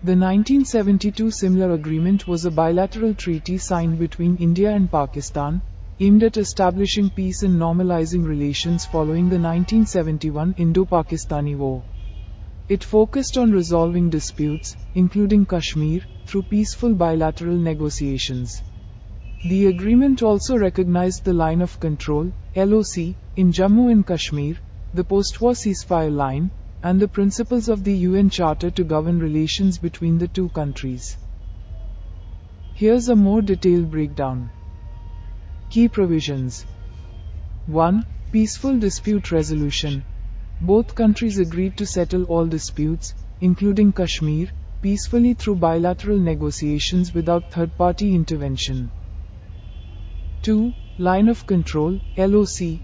The 1972 Simla Agreement was a bilateral treaty signed between India and Pakistan, aimed at establishing peace and normalizing relations following the 1971 Indo-Pakistani War. It focused on resolving disputes, including Kashmir, through peaceful bilateral negotiations. The agreement also recognized the Line of Control, LOC, in Jammu and Kashmir, the post-war ceasefire line, and the principles of the UN Charter to govern relations between the two countries. Here's a more detailed breakdown. Key provisions. 1. Peaceful dispute resolution. Both countries agreed to settle all disputes, including Kashmir, peacefully through bilateral negotiations without third-party intervention. 2. Line of Control, LOC.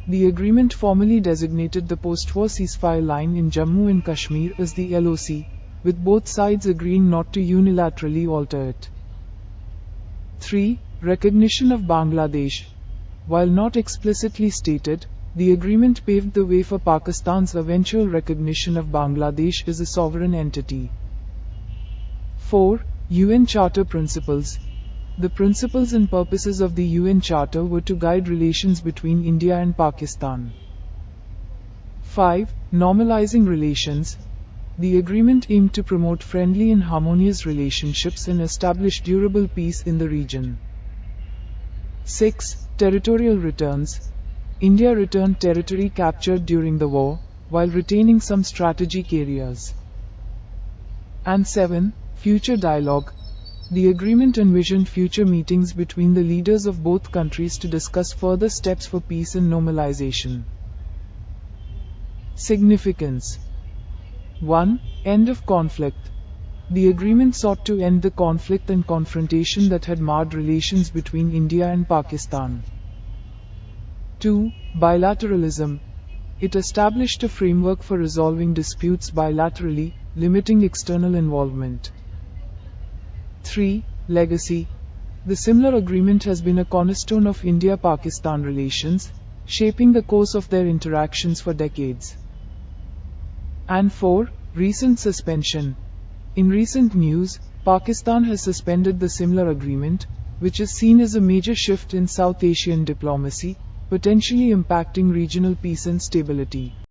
The agreement formally designated the post-war ceasefire line in Jammu and Kashmir as the LOC, with both sides agreeing not to unilaterally alter it. 3. Recognition of Bangladesh. While not explicitly stated, the agreement paved the way for Pakistan's eventual recognition of Bangladesh as a sovereign entity. 4. UN Charter Principles. The principles and purposes of the UN Charter were to guide relations between India and Pakistan. 5. Normalizing relations. The agreement aimed to promote friendly and harmonious relationships and establish durable peace in the region. 6. Territorial returns. India returned territory captured during the war, while retaining some strategic areas. And 7. Future dialogue. The agreement envisioned future meetings between the leaders of both countries to discuss further steps for peace and normalization. Significance. 1. End of conflict. The agreement sought to end the conflict and confrontation that had marred relations between India and Pakistan. 2. Bilateralism. It established a framework for resolving disputes bilaterally, limiting external involvement. 3. Legacy. The Simla Agreement has been a cornerstone of India-Pakistan relations, shaping the course of their interactions for decades. And 4. Recent suspension. In recent news, Pakistan has suspended the Simla Agreement, which is seen as a major shift in South Asian diplomacy, potentially impacting regional peace and stability.